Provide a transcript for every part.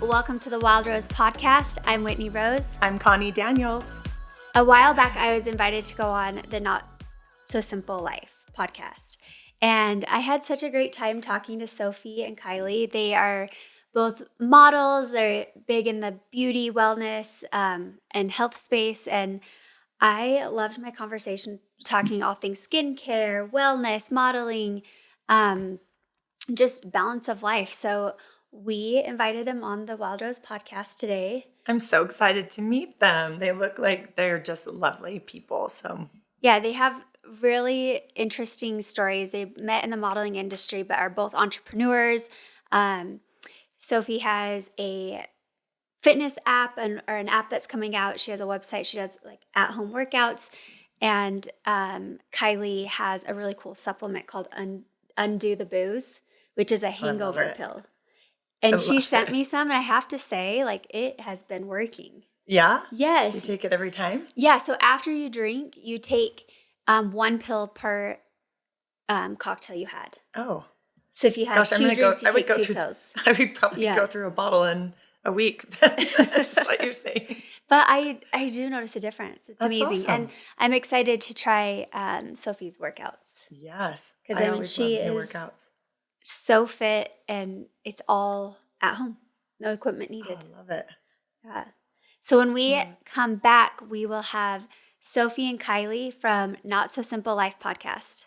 Welcome to the Wild Rose podcast. I'm Whitney Rose. I'm Connie Daniels. A while back, I was invited to go on the Not So Simple Life podcast. And I had such a great time talking to Sophie and Kylie. They are both models. They're big in the beauty, wellness, and health space. And I loved my conversation talking all things skincare, wellness, modeling, just balance of life. So we invited them on the Wild Rose podcast today. I'm so excited to meet them. They look like they're just lovely people. So yeah, they have really interesting stories. They met in the modeling industry, but are both entrepreneurs. Sophie has a fitness app or an app that's coming out. She has a website. She does like at-home workouts. And Kylie has a really cool supplement called Undo the Booze, which is a hangover pill. And she sent me some, and I have to say, like, it has been working. Yeah? Yes. You take it every time? Yeah. So after you drink, you take one pill per cocktail you had. Oh. So if you have two drinks, you take two pills. I would probably go through a bottle in a week. That's what you're saying. But I do notice a difference. It's amazing. Awesome. And I'm excited to try Sophie's workouts. Yes. Because I mean, she is so fit, and it's all at home. No equipment needed. Oh, I love it. Yeah. So when we come back, we will have Sophie and Kylie from Not So Simple Life podcast.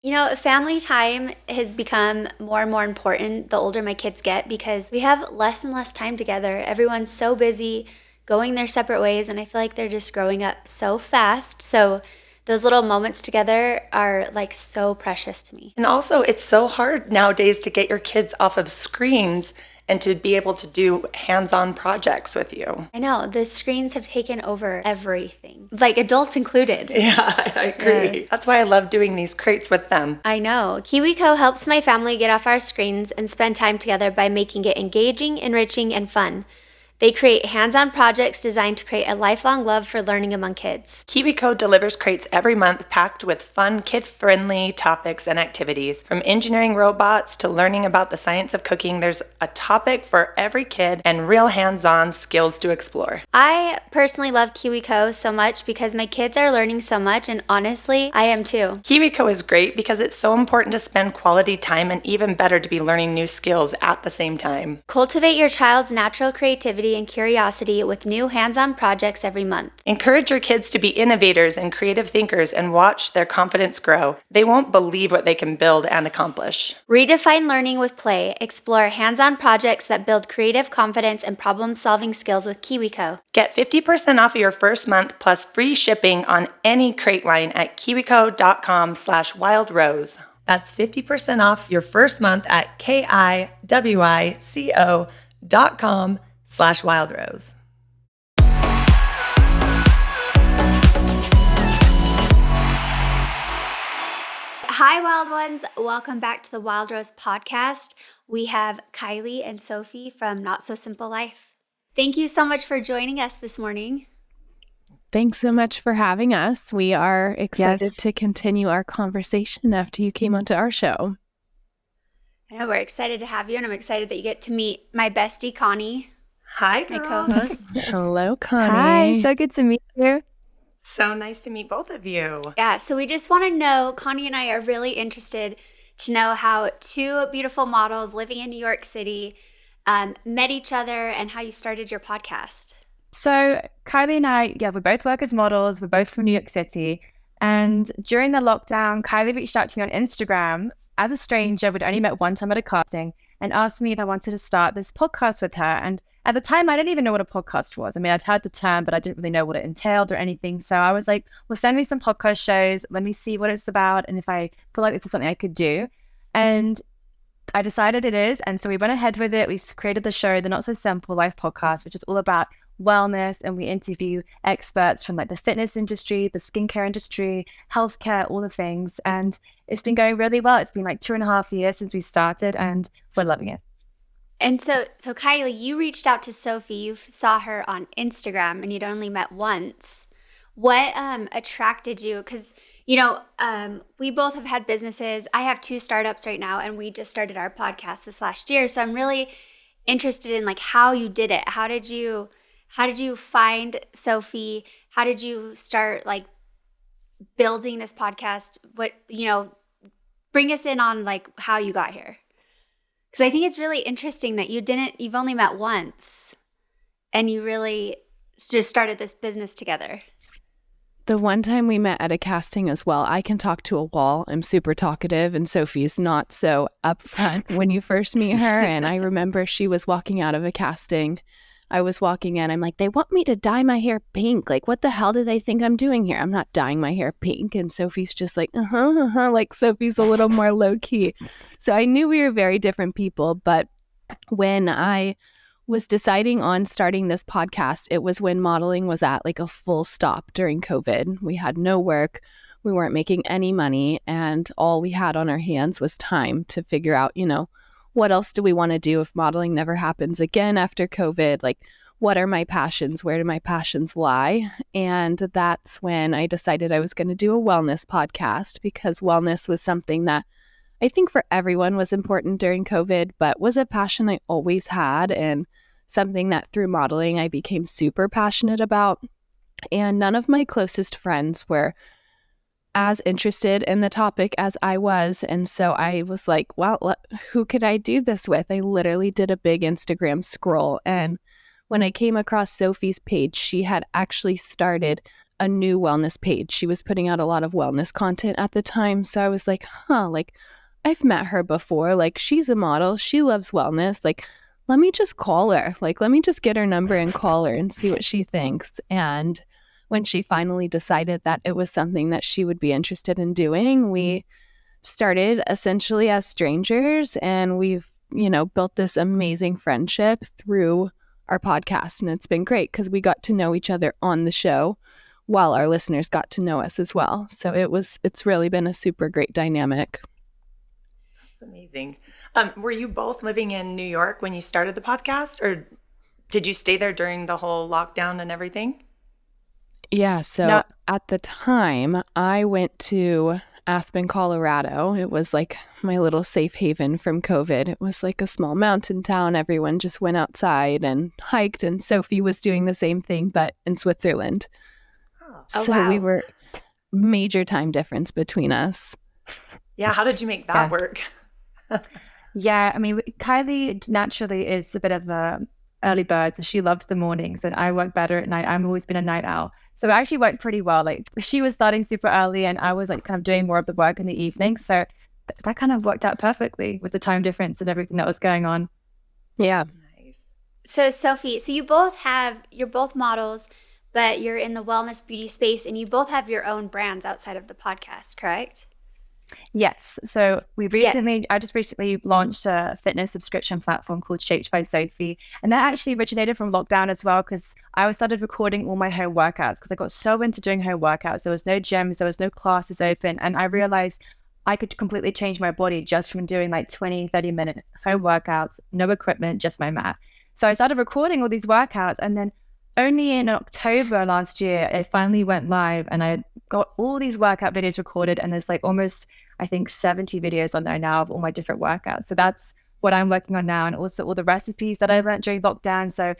You know, family time has become more and more important the older my kids get because we have less and less time together. Everyone's so busy going their separate ways, and I feel like they're just growing up so fast. So those little moments together are like so precious to me. And also, it's so hard nowadays to get your kids off of screens and to be able to do hands-on projects with you. I know, the screens have taken over everything, like adults included. Yeah, I agree. That's why I love doing these crates with them. I know. KIWICO helps my family get off our screens and spend time together by making it engaging, enriching, and fun. They create hands-on projects designed to create a lifelong love for learning among kids. KIWICO delivers crates every month packed with fun, kid-friendly topics and activities. From engineering robots to learning about the science of cooking, there's a topic for every kid and real hands-on skills to explore. I personally love KIWICO so much because my kids are learning so much, and honestly, I am too. KIWICO is great because it's so important to spend quality time, and even better to be learning new skills at the same time. Cultivate your child's natural creativity and curiosity with new hands-on projects every month. Encourage your kids to be innovators and creative thinkers and watch their confidence grow. They won't believe what they can build and accomplish. Redefine learning with play. Explore hands-on projects that build creative confidence and problem-solving skills with KIWICO. Get 50% off of your first month plus free shipping on any crate line at kiwico.com/wildrose. That's 50% off your first month at kiwico.com/wildrose. Hi, Wild Ones. Welcome back to the Wild Rose podcast. We have Kylie and Sophie from Not So Simple Life. Thank you so much for joining us this morning. Thanks so much for having us. We are excited to continue our conversation after you came onto our show. I know, we're excited to have you, and I'm excited that you get to meet my bestie, Connie. Hi, my girls. co-host. Hello, Connie. Hi, so good to meet you. So nice to meet both of you. Yeah, so we just want to know, Connie and I are really interested to know how two beautiful models living in New York City met each other and how you started your podcast. So Kylie and I, we both work as models. We're both from New York City. And during the lockdown, Kylie reached out to me on Instagram as a stranger. We'd only met one time at a casting, and asked me if I wanted to start this podcast with her. And at the time, I didn't even know what a podcast was. I mean, I'd heard the term, but I didn't really know what it entailed or anything. So I was like, well, send me some podcast shows. Let me see what it's about, and if I feel like this is something I could do. And I decided it is. And so we went ahead with it. We created the show, the Not So Simple Life podcast, which is all about wellness, and we interview experts from like the fitness industry, the skincare industry, healthcare, all the things. And it's been going really well. It's been like 2.5 years since we started, and we're loving it. And so Kylie, you reached out to Sophie. You saw her on Instagram, and you'd only met once. What attracted you? Because, we both have had businesses. I have 2 startups right now, and we just started our podcast this last year. So I'm really interested in like how you did it. How did you find Sophie? How did you start like building this podcast? What, bring us in on like how you got here. Because I think it's really interesting that you've only met once and you really just started this business together. The one time we met at a casting as well, I can talk to a wall. I'm super talkative, and Sophie's not so upfront when you first meet her. And I remember she was walking out of a casting. I was walking in. I'm like, they want me to dye my hair pink. Like, what the hell do they think I'm doing here? I'm not dyeing my hair pink. And Sophie's just like, like Sophie's a little more low key. So I knew we were very different people. But when I was deciding on starting this podcast, it was when modeling was at like a full stop during COVID. We had no work. We weren't making any money. And all we had on our hands was time to figure out, what else do we want to do if modeling never happens again after COVID? Like, what are my passions? Where do my passions lie? And that's when I decided I was going to do a wellness podcast, because wellness was something that I think for everyone was important during COVID, but was a passion I always had, and something that through modeling I became super passionate about. And none of my closest friends were as interested in the topic as I was. And so I was like, well, who could I do this with? I literally did a big Instagram scroll. And when I came across Sophie's page, she had actually started a new wellness page. She was putting out a lot of wellness content at the time. So I was like, like I've met her before. Like, she's a model. She loves wellness. Like, let me just call her. Like, let me just get her number and call her and see what she thinks. And when she finally decided that it was something that she would be interested in doing, we started essentially as strangers, and we've, built this amazing friendship through our podcast. And it's been great because we got to know each other on the show while our listeners got to know us as well. So it's really been a super great dynamic. That's amazing. Were you both living in New York when you started the podcast, or did you stay there during the whole lockdown and everything? Yeah, so at the time, I went to Aspen, Colorado. It was like my little safe haven from COVID. It was like a small mountain town. Everyone just went outside and hiked, and Sophie was doing the same thing, but in Switzerland. So wow. We were major time difference between us. Yeah, how did you make that work? Yeah, I mean, Kylie naturally is a bit of a early bird, so she loves the mornings, and I work better at night. I've always been a night owl. So it actually worked pretty well. Like, she was starting super early and I was like kind of doing more of the work in the evening. So that kind of worked out perfectly with the time difference and everything that was going on. Yeah. Nice. So Sophie, you're both models, but you're in the wellness beauty space, and you both have your own brands outside of the podcast, correct? Yes. So I just recently launched a fitness subscription platform called Shaped by Sophie. And that actually originated from lockdown as well, because I started recording all my home workouts because I got so into doing home workouts. There was no gyms, there was no classes open. And I realized I could completely change my body just from doing like 20, 30-minute home workouts, no equipment, just my mat. So I started recording all these workouts, and then only in October last year, it finally went live, and I got all these workout videos recorded, and there's like almost, I think, 70 videos on there now of all my different workouts. So that's what I'm working on now, and also all the recipes that I learned during lockdown. So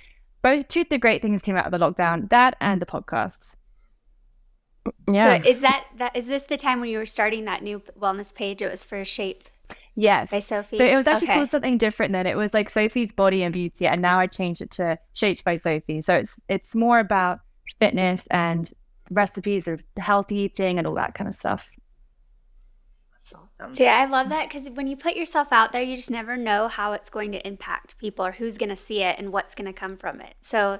two of the great things came out of the lockdown, that and the podcast. Yeah. So is this the time when you were starting that new wellness page? It was for Shape. Yes. By Sophie. So it was actually called something different then. It was like Sophie's Body and Beauty, and now I changed it to Shaped by Sophie. So it's more about fitness and recipes of healthy eating and all that kind of stuff. That's awesome. See, I love that, because when you put yourself out there, you just never know how it's going to impact people or who's going to see it and what's going to come from it. So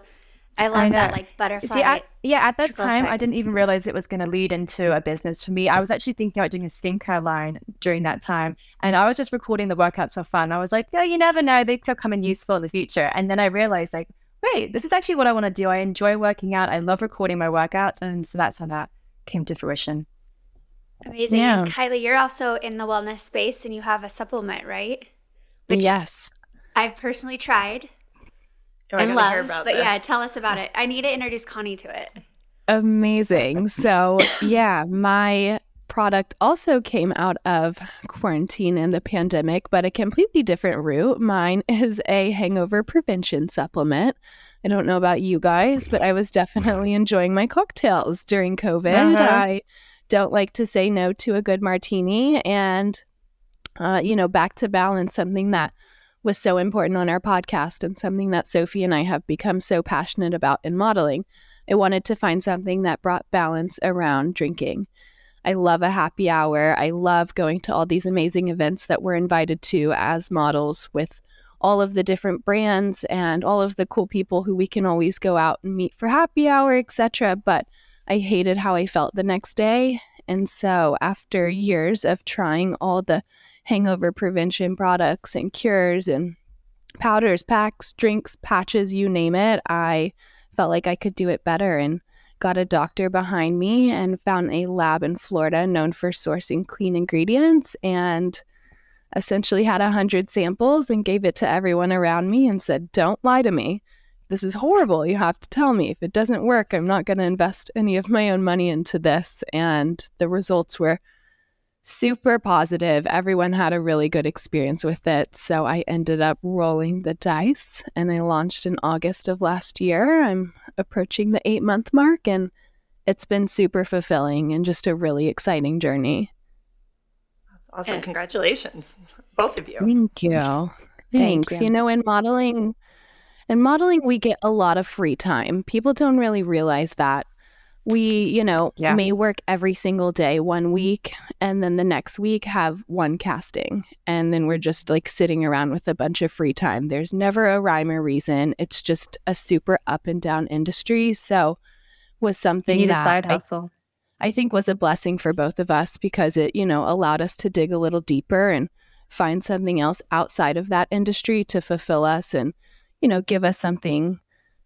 I love that, like, butterfly. See, at that time, I didn't even realize it was going to lead into a business for me. I was actually thinking about doing a skincare line during that time. And I was just recording the workouts for fun. I was like, yeah, you never know. They could come in useful in the future. And then I realized, like, wait, this is actually what I want to do. I enjoy working out. I love recording my workouts. And so that's how that came to fruition. Amazing. Yeah. And Kylie, you're also in the wellness space, and you have a supplement, right? Which yes. I've personally tried. I love, hear about but this. Yeah, tell us about it. I need to introduce Connie to it. Amazing. So, yeah, my product also came out of quarantine and the pandemic, but a completely different route. Mine is a hangover prevention supplement. I don't know about you guys, but I was definitely enjoying my cocktails during COVID. Uh-huh. I don't like to say no to a good martini. And, back to balance, something that was so important on our podcast and something that Sophie and I have become so passionate about in modeling. I wanted to find something that brought balance around drinking. I love a happy hour. I love going to all these amazing events that we're invited to as models with all of the different brands and all of the cool people who we can always go out and meet for happy hour, etc. But I hated how I felt the next day. And so after years of trying all the hangover prevention products and cures and powders, packs, drinks, patches, you name it, I felt like I could do it better and got a doctor behind me and found a lab in Florida known for sourcing clean ingredients, and essentially had 100 samples and gave it to everyone around me and said, don't lie to me. This is horrible. You have to tell me. If it doesn't work, I'm not going to invest any of my own money into this. And the results were super positive. Everyone had a really good experience with it. So I ended up rolling the dice and I launched in August of last year. I'm approaching the 8-month mark and it's been super fulfilling and just a really exciting journey. That's awesome. Congratulations, both of you. Thank you. Thank Thanks. you. In modeling, we get a lot of free time. People don't really realize that. We, may work every single day 1 week, and then the next week have one casting. And then we're just like sitting around with a bunch of free time. There's never a rhyme or reason. It's just a super up and down industry. So was something You need a that side hustle. I think was a blessing for both of us because it, allowed us to dig a little deeper and find something else outside of that industry to fulfill us and, give us something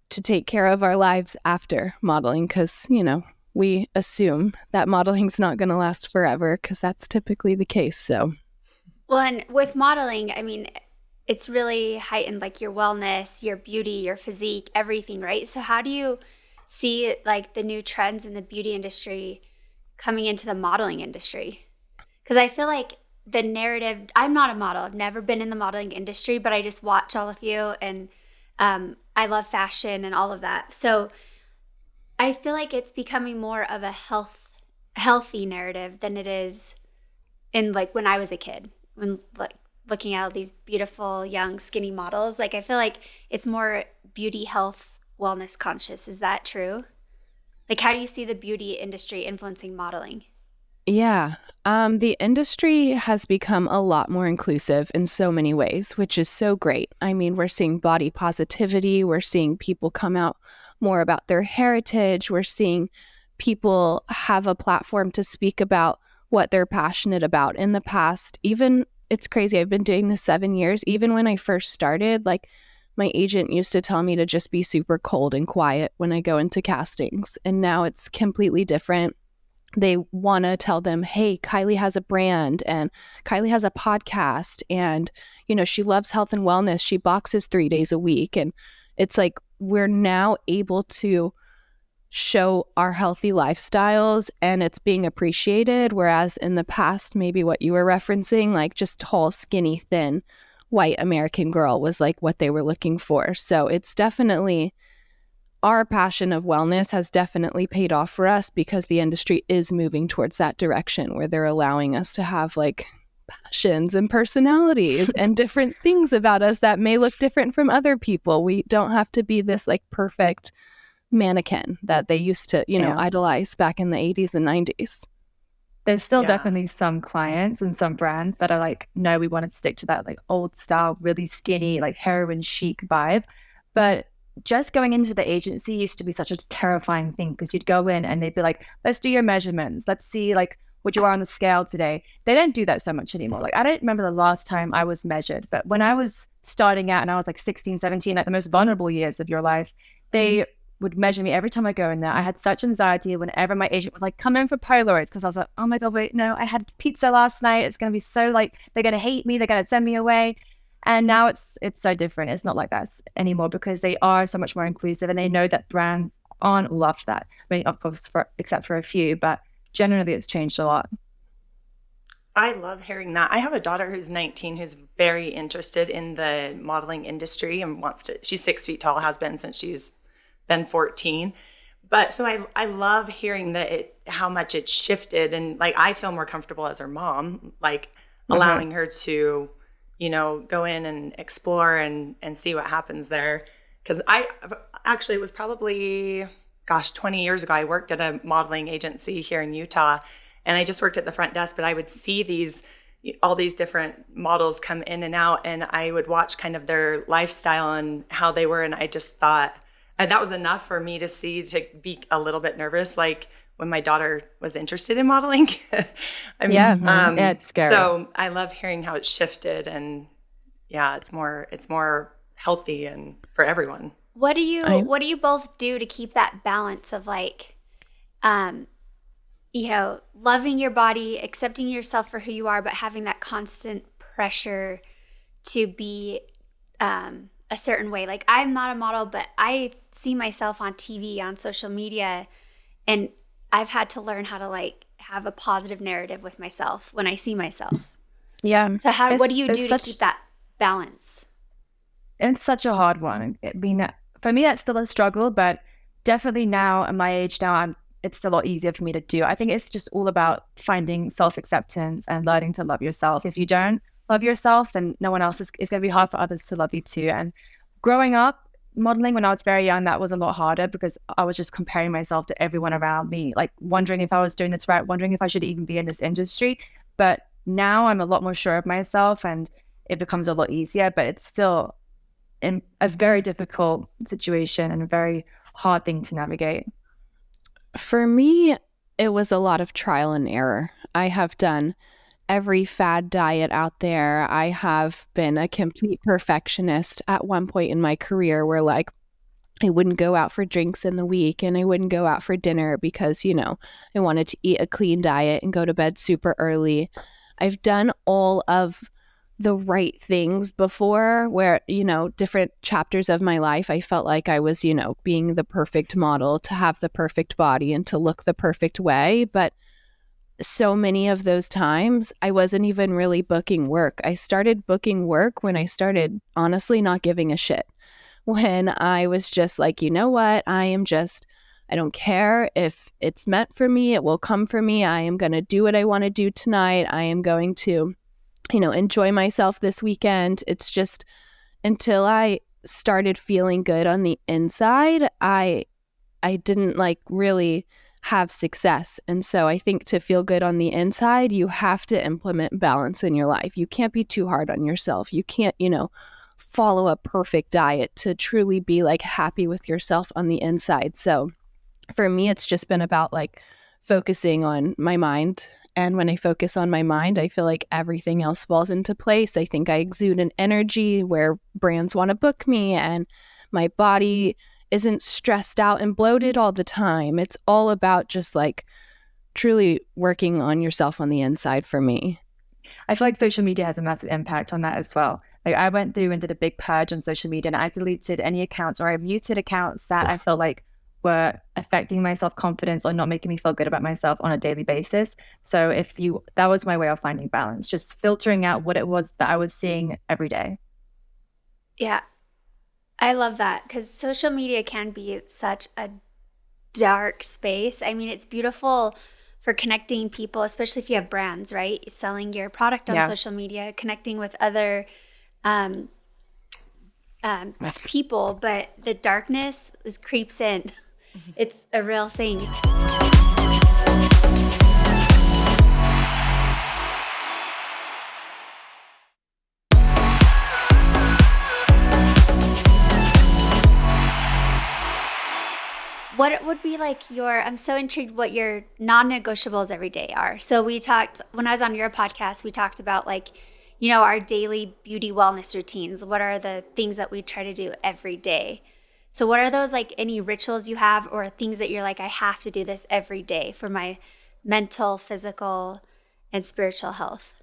to take care of our lives after modeling because, we assume that modeling's not going to last forever because that's typically the case. So, Well, and with modeling, I mean, it's really heightened like your wellness, your beauty, your physique, everything, right? So how do you see like the new trends in the beauty industry coming into the modeling industry? Because I feel like the narrative, I'm not a model. I've never been in the modeling industry, but I just watch all of you and I love fashion and all of that. So I feel like it's becoming more of a healthy narrative than it is in like when I was a kid, when like looking at all these beautiful young skinny models. Like I feel like it's more beauty, health, wellness conscious. Is that true? Like how do you see the beauty industry influencing modeling? yeah, the industry has become a lot more inclusive in so many ways, which is so great. I mean, we're seeing body positivity. We're seeing people come out more about their heritage. We're seeing people have a platform to speak about what they're passionate about. In the past, even it's crazy. I've been doing this 7 years. Even when I first started, like my agent used to tell me to just be super cold and quiet when I go into castings. And now it's completely different. They want to tell them, hey, Kylie has a brand and Kylie has a podcast and, she loves health and wellness. She boxes 3 days a week. And it's like we're now able to show our healthy lifestyles and it's being appreciated. Whereas in the past, maybe what you were referencing, like just tall, skinny, thin, white American girl was like what they were looking for. So it's definitely our passion of wellness has definitely paid off for us because the industry is moving towards that direction where they're allowing us to have like passions and personalities and different things about us that may look different from other people. We don't have to be this like perfect mannequin that they used to, idolize back in the 80s and 90s. There's still definitely some clients and some brands that are like, no, we want to stick to that like old style, really skinny, like heroin chic vibe. But just going into the agency used to be such a terrifying thing because you'd go in and they'd be like, let's do your measurements. Let's see like what you are on the scale today. They don't do that so much anymore. Like I don't remember the last time I was measured, but when I was starting out and I was like 16, 17, like the most vulnerable years of your life, they would measure me every time I go in there. I had such anxiety whenever my agent was like, come in for Polaroids because I was like, oh my God, wait, no, I had pizza last night. It's going to be so like, they're going to hate me. They're going to send me away. And now it's so different. It's not like that anymore because they are so much more inclusive and they know that brands on loved that. I mean, of course, except for a few, but generally it's changed a lot. I love hearing that. I have a daughter who's 19 who's very interested in the modeling industry and she's 6 feet tall, has been since she's been 14. But so I love hearing that how much it shifted, and like I feel more comfortable as her mom, like allowing her to, go in and explore and see what happens there. Because it was probably, 20 years ago, I worked at a modeling agency here in Utah, and I just worked at the front desk, but I would see all these different models come in and out, and I would watch kind of their lifestyle and how they were, and I just thought, and that was enough for me to be a little bit nervous, like when my daughter was interested in modeling. It's scary. So I love hearing how it shifted, and yeah, it's more healthy and for everyone. What do you both do to keep that balance of like, loving your body, accepting yourself for who you are, but having that constant pressure to be a certain way? Like, I'm not a model, but I see myself on TV, on social media, and I've had to learn how to like have a positive narrative with myself when I see myself. Yeah. So what do you do to keep that balance? It's such a hard one. I mean, for me, that's still a struggle, but definitely now at my age now, it's a lot easier for me to do. I think it's just all about finding self-acceptance and learning to love yourself. If you don't love yourself, then no one else it's going to be hard for others to love you too. And growing up, modeling when I was very young, that was a lot harder because I was just comparing myself to everyone around me, like wondering if I was doing this right, wondering if I should even be in this industry. But now I'm a lot more sure of myself and it becomes a lot easier, but it's still in a very difficult situation and a very hard thing to navigate. For me, it was a lot of trial and error. I have done every fad diet out there. I have been a complete perfectionist at one point in my career where like I wouldn't go out for drinks in the week and I wouldn't go out for dinner because, I wanted to eat a clean diet and go to bed super early. I've done all of the right things before where, different chapters of my life, I felt like I was, being the perfect model, to have the perfect body and to look the perfect way. But so many of those times, I wasn't even really booking work. I started booking work when I started honestly not giving a shit. When I was just like, you know what, I don't care if it's meant for me, it will come for me. I am going to do what I want to do tonight. I am going to enjoy myself this weekend. It's just until I started feeling good on the inside, I didn't like really have success. And so I think to feel good on the inside, you have to implement balance in your life. You can't be too hard on yourself. You can't, follow a perfect diet to truly be like happy with yourself on the inside. So for me, it's just been about like focusing on my mind. And when I focus on my mind, I feel like everything else falls into place. I think I exude an energy where brands want to book me and my body isn't stressed out and bloated all the time. It's all about just like truly working on yourself on the inside for me. I feel like social media has a massive impact on that as well. Like I went through and did a big purge on social media and I deleted any accounts or I muted accounts that I felt like were affecting my self-confidence or not making me feel good about myself on a daily basis. So that was my way of finding balance, just filtering out what it was that I was seeing every day. Yeah, I love that because social media can be such a dark space. I mean, it's beautiful for connecting people, especially if you have brands, right? Selling your product on social media, connecting with other people, but the darkness creeps in. It's a real thing. What would be like I'm so intrigued what your non-negotiables every day are. So when I was on your podcast, we talked about like, our daily beauty wellness routines. What are the things that we try to do every day? So what are those, like any rituals you have or things that you're like, I have to do this every day for my mental, physical, and spiritual health?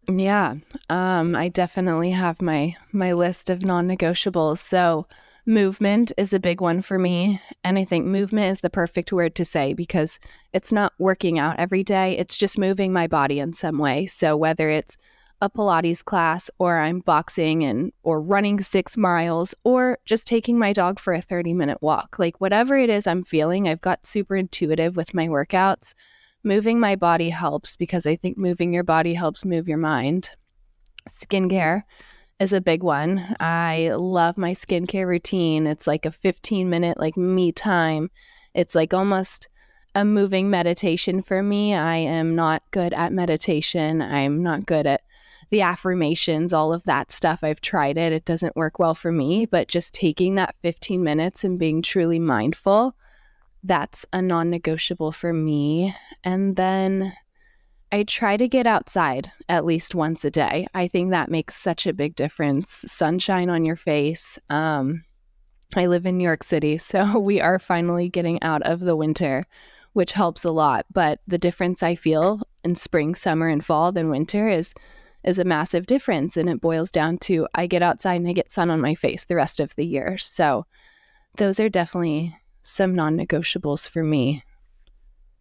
Yeah, I definitely have my list of non-negotiables. So Movement is a big one for me. And I think movement is the perfect word to say because it's not working out every day. It's just moving my body in some way. So whether it's a Pilates class or I'm boxing or running 6 miles or just taking my dog for a 30-minute walk, like whatever it is I'm feeling, I've got super intuitive with my workouts. Moving my body helps because I think moving your body helps move your mind. Skincare is a big one. I love my skincare routine. It's like a 15-minute like me time. It's like almost a moving meditation for me. I am not good at meditation. I'm not good at the affirmations, all of that stuff. I've tried it. It doesn't work well for me, but just taking that 15 minutes and being truly mindful, that's a non-negotiable for me. And then I try to get outside at least once a day. I think that makes such a big difference. Sunshine on your face. I live in New York City, so we are finally getting out of the winter, which helps a lot. But the difference I feel in spring, summer, and fall than winter is a massive difference. And it boils down to I get outside and I get sun on my face the rest of the year. So those are definitely some non-negotiables for me.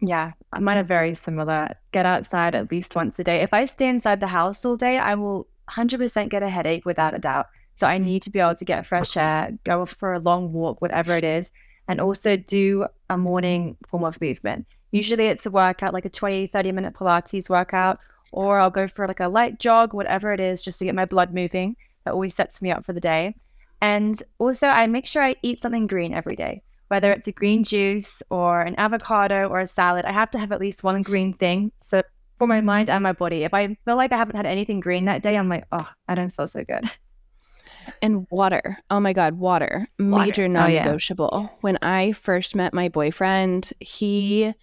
Yeah, mine are very similar. Get outside at least once a day. If I stay inside the house all day, I will 100% get a headache without a doubt. So I need to be able to get fresh air, go for a long walk, whatever it is, and also do a morning form of movement. Usually it's a workout, like a 20, 30-minute Pilates workout, or I'll go for like a light jog, whatever it is, just to get my blood moving. That always sets me up for the day. And also I make sure I eat something green every day. Whether it's a green juice or an avocado or a salad, I have to have at least one green thing. So for my mind and my body, if I feel like I haven't had anything green that day, I'm like, oh, I don't feel so good. And water. Oh my God, water. Major non-negotiable. Oh, yeah. When I first met my boyfriend, he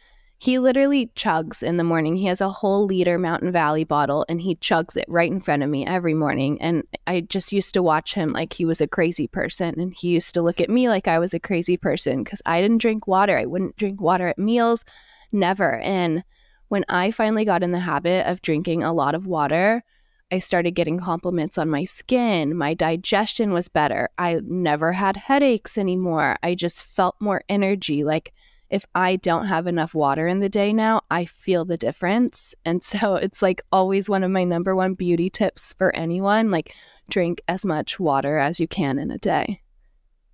literally chugs in the morning. He has a whole liter Mountain Valley bottle and he chugs it right in front of me every morning. And I just used to watch him like he was a crazy person. And he used to look at me like I was a crazy person because I didn't drink water. I wouldn't drink water at meals, never. And when I finally got in the habit of drinking a lot of water, I started getting compliments on my skin. My digestion was better. I never had headaches anymore. I just felt more energy. Like if I don't have enough water in the day now, I feel the difference. And so it's like always one of my number one beauty tips for anyone, like drink as much water as you can in a day.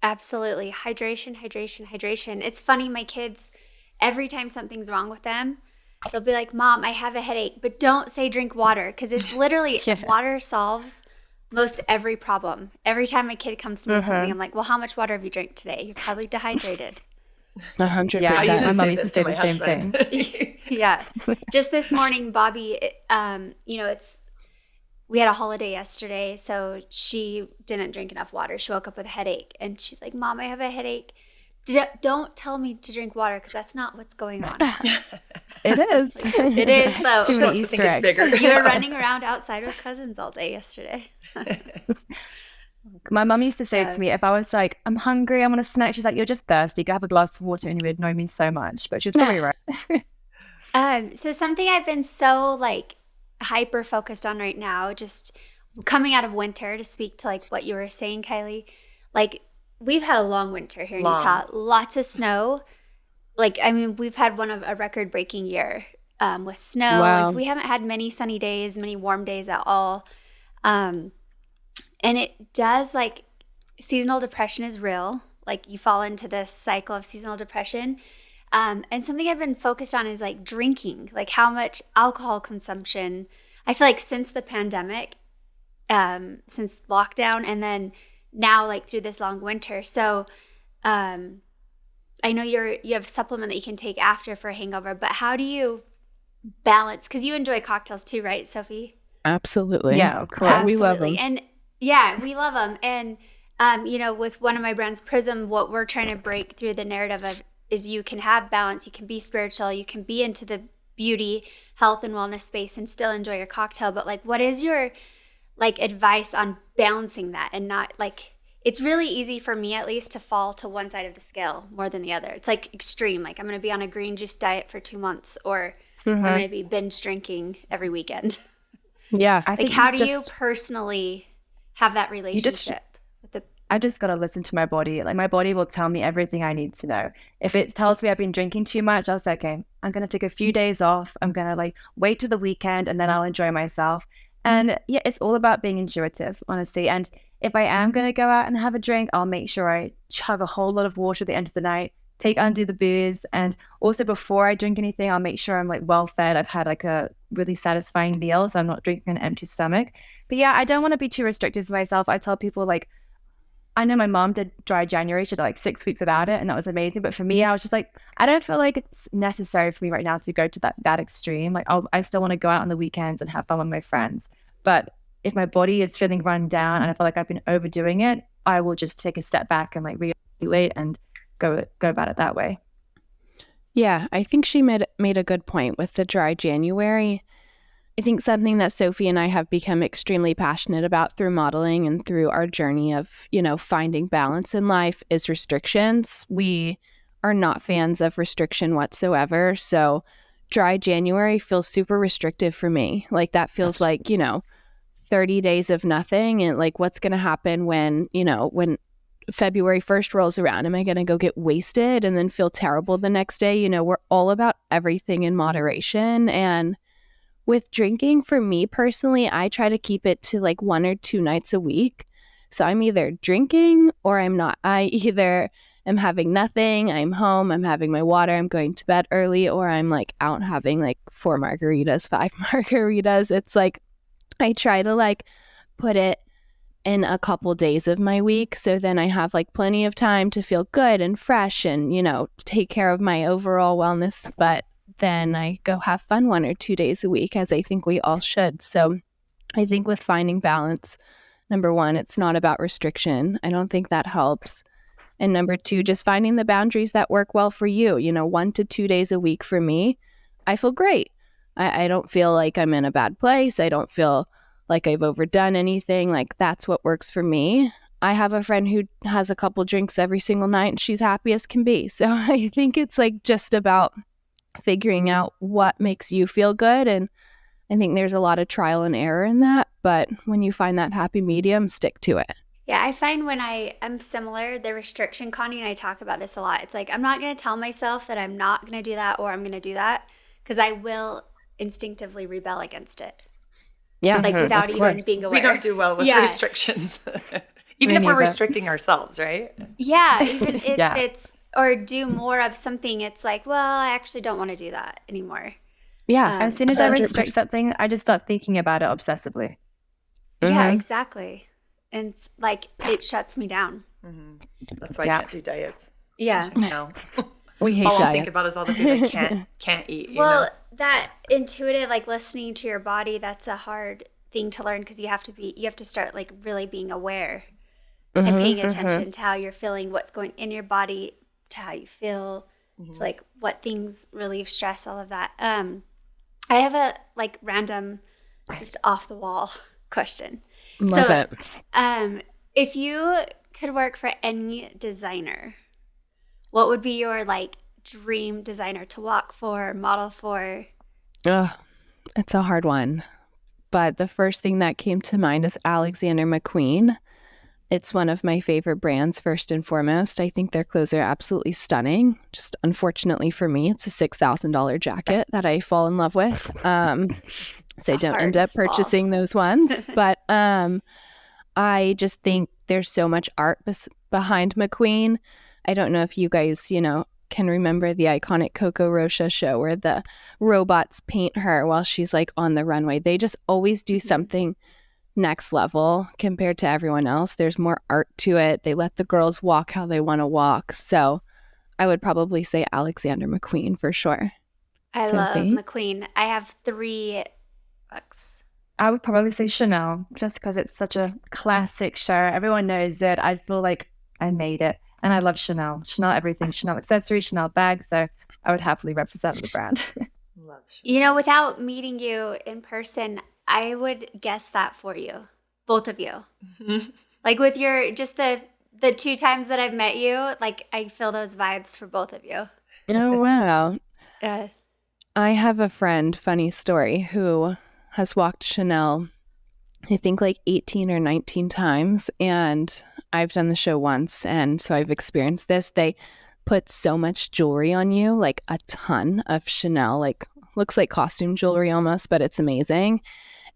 Absolutely. Hydration, hydration, hydration. It's funny, my kids, every time something's wrong with them, they'll be like, Mom, I have a headache, but don't say drink water because it's literally water solves most every problem. Every time a kid comes to me with something, I'm like, well, how much water have you drank today? You're probably dehydrated. 100%. Yeah, I my mom say used to this say to the my same husband. thing. Yeah. Just this morning, Bobby, we had a holiday yesterday, so she didn't drink enough water. She woke up with a headache, and she's like, Mom, I have a headache. Don't tell me to drink water because that's not what's going on. It is. It is, though. She wants to think it's bigger. You were running around outside with cousins all day yesterday. My mum used to say to me, if I was like, I'm hungry, I want a snack, she's like, you're just thirsty. Go have a glass of water and you would know me so much. But she was probably right. So something I've been so like hyper focused on right now, just coming out of winter, to speak to like what you were saying, Kylie, like we've had a long winter here in Utah, lots of snow. Like, I mean, we've had a record breaking year with snow. Wow. And so we haven't had many sunny days, many warm days at all. And it does, like, seasonal depression is real. Like, you fall into this cycle of seasonal depression. And something I've been focused on is, like, drinking. Like, how much alcohol consumption. I feel like since the pandemic, since lockdown, and then now, like, through this long winter. So, I know you have a supplement that you can take after for a hangover, but how do you balance? Because you enjoy cocktails too, right, Sophie? Absolutely. Yeah, of course. We love them. And yeah, we love them. And, with one of my brands, Prism, what we're trying to break through the narrative of is you can have balance, you can be spiritual, you can be into the beauty, health, and wellness space and still enjoy your cocktail. But like, what is your like advice on balancing that and not like, it's really easy for me at least to fall to one side of the scale more than the other. It's like extreme. Like I'm going to be on a green juice diet for 2 months or I'm going to be binge drinking every weekend. Yeah. Like how do you personally have that relationship with the I just got to listen to my body. Like, my body will tell me everything I need to know. If it tells me I've been drinking too much, I'll say, okay, I'm going to take a few days off. I'm going to like wait to the weekend and then I'll enjoy myself. And yeah, it's all about being intuitive, honestly. And if I am going to go out and have a drink, I'll make sure I chug a whole lot of water at the end of the night, take undo the booze. And also before I drink anything, I'll make sure I'm like well fed. I've had like a really satisfying meal, so I'm not drinking an empty stomach. But yeah, I don't want to be too restrictive for myself. I tell people like, I know my mom did dry January. She did like 6 weeks without it, and that was amazing. But for me, I was just like, I don't feel like it's necessary for me right now to go to that extreme. Like, I still want to go out on the weekends and have fun with my friends. But if my body is feeling run down and I feel like I've been overdoing it, I will just take a step back and like reevaluate and go about it that way. Yeah, I think she made a good point with the dry January. I think something that Sophie and I have become extremely passionate about through modeling and through our journey of, finding balance in life is restrictions. We are not fans of restriction whatsoever. So dry January feels super restrictive for me. Like that feels like, 30 days of nothing. And like, what's going to happen when February 1st rolls around? Am I going to go get wasted and then feel terrible the next day? We're all about everything in moderation. And with drinking, for me personally, I try to keep it to like 1 or 2 nights a week. So I'm either drinking or I'm not. I either am having nothing, I'm home, I'm having my water, I'm going to bed early, or I'm like out having like 4 margaritas, 5 margaritas. It's like I try to like put it in a couple days of my week. So then I have like plenty of time to feel good and fresh and, take care of my overall wellness. But then I go have fun 1 or 2 days a week, as I think we all should. So I think with finding balance, number 1, it's not about restriction. I don't think that helps. And number 2, just finding the boundaries that work well for you. 1 to 2 days a week for me, I feel great. I don't feel like I'm in a bad place. I don't feel like I've overdone anything. Like that's what works for me. I have a friend who has a couple drinks every single night and she's happy as can be. So I think it's like just about figuring out what makes you feel good. And I think there's a lot of trial and error in that. But when you find that happy medium, stick to it. Yeah, I find when I'm similar, the restriction, Connie and I talk about this a lot. It's like, I'm not going to tell myself that I'm not going to do that or I'm going to do that because I will instinctively rebel against it. Yeah. Like without even being aware. We don't do well with restrictions. Even if we're restricting ourselves, right? Yeah, even if it's, or do more of something, it's like, well, I actually don't want to do that anymore. Yeah. As soon as I restrict something, I just start thinking about it obsessively. Yeah, exactly. And it's like, it shuts me down. That's why I can't do diets. Yeah. No. We hate all diet. I think about is all the food I can't eat. Well, that intuitive, like listening to your body, that's a hard thing to learn because you have to start like really being aware and paying attention to how you're feeling, what's going in your body, to how you feel, to like what things relieve stress, all of that. I have a like random, just off the wall question. Love it. If you could work for any designer, what would be your like dream designer to walk for, model for? It's a hard one. But the first thing that came to mind is Alexander McQueen. It's one of my favorite brands, first and foremost. I think their clothes are absolutely stunning. Just unfortunately for me, it's a $6,000 jacket that I fall in love with. So I don't end up purchasing those ones. But I just think there's so much art behind McQueen. I don't know if you guys, can remember the iconic Coco Rocha show where the robots paint her while she's like on the runway. They just always do something next level compared to everyone else. There's more art to it. They let the girls walk how they want to walk. So I would probably say Alexander McQueen for sure. I love McQueen. I have 3 books. I would probably say Chanel, just because it's such a classic show. Everyone knows it. I feel like I made it. And I love Chanel. Chanel everything. Chanel accessories, Chanel bags. So I would happily represent the brand. Love Chanel. Without meeting you in person, I would guess that for you. Both of you. Like with your, just the 2 times that I've met you, like I feel those vibes for both of you. Oh, wow. Uh, I have a friend, funny story, who has walked Chanel, I think like 18 or 19 times. And I've done the show once, and so I've experienced this. They put so much jewelry on you, like a ton of Chanel, like looks like costume jewelry almost, but it's amazing.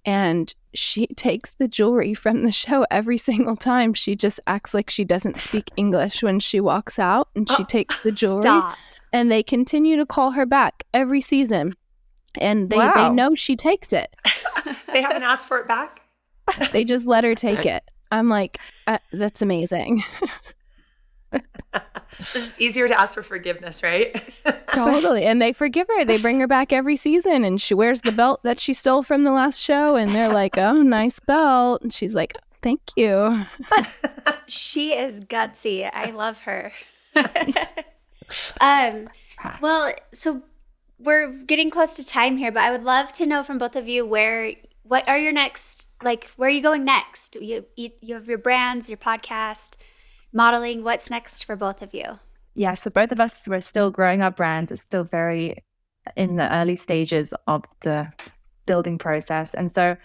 And she takes the jewelry from the show every single time. She just acts like she doesn't speak English when she walks out, and she takes the jewelry. Stop. And they continue to call her back every season. And they Wow. know she takes it. They haven't asked for it back? They just let her take it. I'm like, that's amazing. It's easier to ask for forgiveness, right? Totally. And they forgive her. They bring her back every season, and she wears the belt that she stole from the last show, and they're like, oh, nice belt. And she's like, thank you. She is gutsy. I love her. Well, so we're getting close to time here, but I would love to know from both of you what are your next, like, where are you going next? You have your brands, your podcast, modeling. What's next for both of you? Yeah, so both of us, we're still growing our brand. It's still very in the early stages of the building process. And so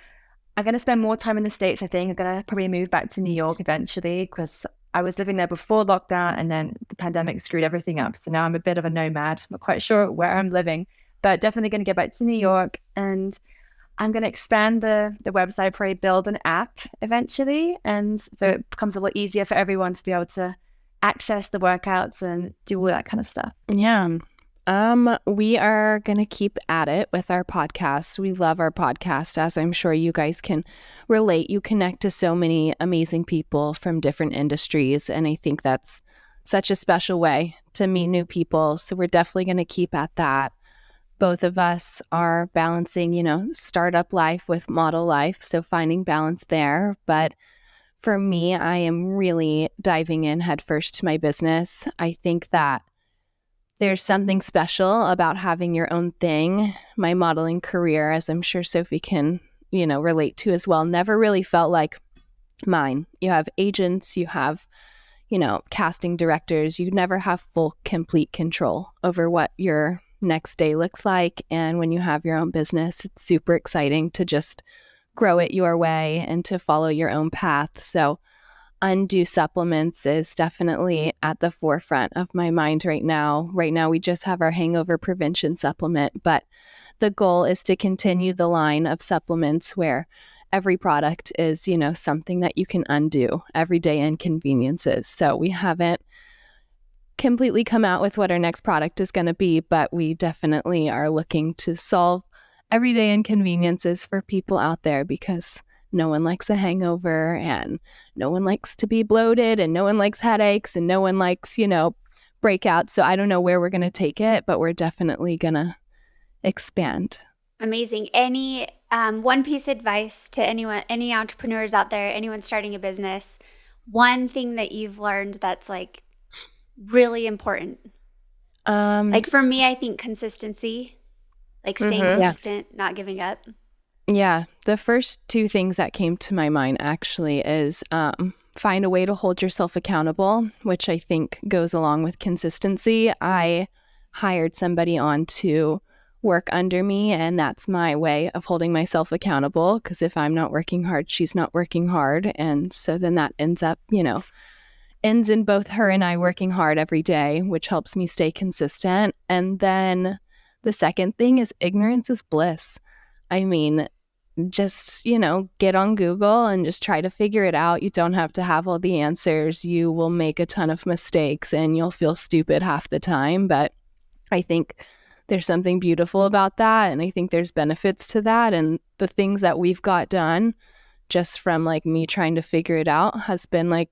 I'm going to spend more time in the States, I think. I'm going to probably move back to New York eventually, because I was living there before lockdown, and then the pandemic screwed everything up. So now I'm a bit of a nomad. I'm not quite sure where I'm living, but definitely going to get back to New York. And I'm going to expand the website, probably build an app eventually. And so it becomes a lot easier for everyone to be able to access the workouts and do all that kind of stuff. Yeah. We are going to keep at it with our podcast. We love our podcast, as I'm sure you guys can relate. You connect to so many amazing people from different industries, and I think that's such a special way to meet new people. So we're definitely going to keep at that. Both of us are balancing, startup life with model life, so finding balance there. But for me, I am really diving in headfirst to my business. I think that there's something special about having your own thing. My modeling career, as I'm sure Sophie can, relate to as well, never really felt like mine. You have agents, you have, casting directors. You never have full, complete control over what your next day looks like. And when you have your own business, it's super exciting to just grow it your way and to follow your own path. So undue supplements is definitely at the forefront of my mind right now. Right now, we just have our hangover prevention supplement, but the goal is to continue the line of supplements where every product is, something that you can undo, everyday inconveniences. So we haven't completely come out with what our next product is going to be, but we definitely are looking to solve everyday inconveniences for people out there, because no one likes a hangover, and no one likes to be bloated, and no one likes headaches, and no one likes, breakouts. So I don't know where we're going to take it, but we're definitely going to expand. Amazing. Any one piece of advice to any entrepreneurs out there, anyone starting a business, one thing that you've learned that's like really important? Like for me, I think consistency, like staying consistent, not giving up. Yeah. The first two things that came to my mind actually is find a way to hold yourself accountable, which I think goes along with consistency. I hired somebody on to work under me, and that's my way of holding myself accountable, because if I'm not working hard, she's not working hard. And so then that ends in both her and I working hard every day, which helps me stay consistent. And then the second thing is ignorance is bliss. I mean, just, get on Google and just try to figure it out. You don't have to have all the answers. You will make a ton of mistakes and you'll feel stupid half the time. But I think there's something beautiful about that. And I think there's benefits to that. And the things that we've got done just from like me trying to figure it out has been like,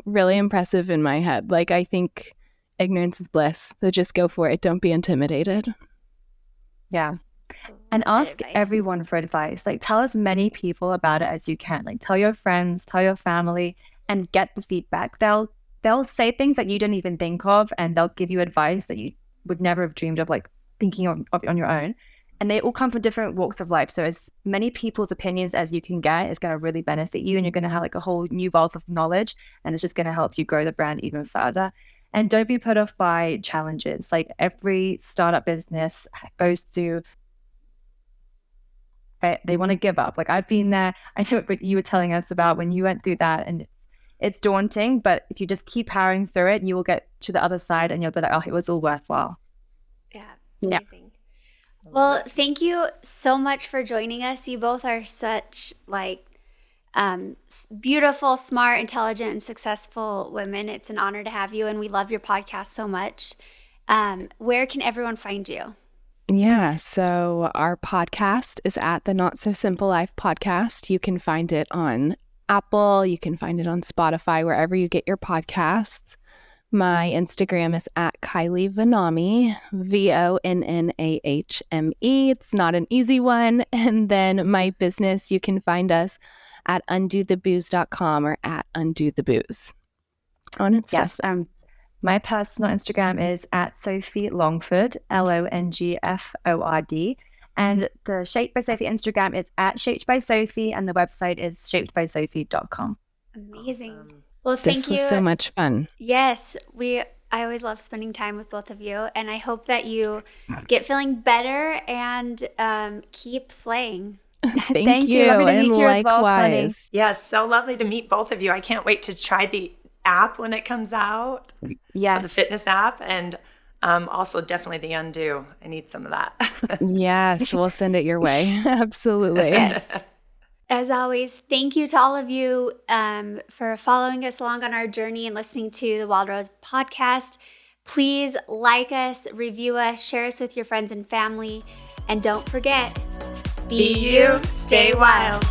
really impressive in my head. Like, I think ignorance is bliss. So just go for it. Don't be intimidated. Yeah. And ask everyone for advice. Like, tell as many people about it as you can. Like, tell your friends, tell your family, and get the feedback. They'll say things that you don't even think of, and they'll give you advice that you would never have dreamed of, like thinking of on your own. And they all come from different walks of life. So as many people's opinions as you can get is going to really benefit you, and you're going to have like a whole new wealth of knowledge, and it's just going to help you grow the brand even further. And don't be put off by challenges. Like, every startup business goes through, they want to give up. Like, I've been there. I know what you were telling us about when you went through that, and It's daunting, but if you just keep powering through it, you will get to the other side and you'll be like, oh, it was all worthwhile. Yeah, Yeah. amazing. Well, thank you so much for joining us. You both are such beautiful, smart, intelligent, and successful women. It's an honor to have you, and we love your podcast so much. Where can everyone find you? Yeah, so our podcast is at the Not So Simple Life podcast. You can find it on Apple, you can find it on Spotify, wherever you get your podcasts. My Instagram is at Kylie Vonnahme, Vonnahme. It's not an easy one. And then my business, you can find us at undothebooze.com or at undothebooze on Insta. Yes. My personal Instagram is at Sophie Longford, Longford. And the Shaped by Sophie Instagram is at Shaped by Sophie, and the website is shapedbysophie.com. Amazing. Awesome. Well, thank This you. was so much fun. Yes, I always love spending time with both of you, and I hope that you get feeling better and keep slaying. Thank you. Lovely to And meet you as well, Connie. likewise. Yes, so lovely to meet both of you. I can't wait to try the app when it comes out, the Yes. fitness app, and also definitely the undo. I need some of that. Yes, we'll send it your way. Absolutely. Yes. As always, thank you to all of you for following us along on our journey and listening to the Wild Rose podcast. Please like us, review us, share us with your friends and family, and don't forget, be you, stay wild.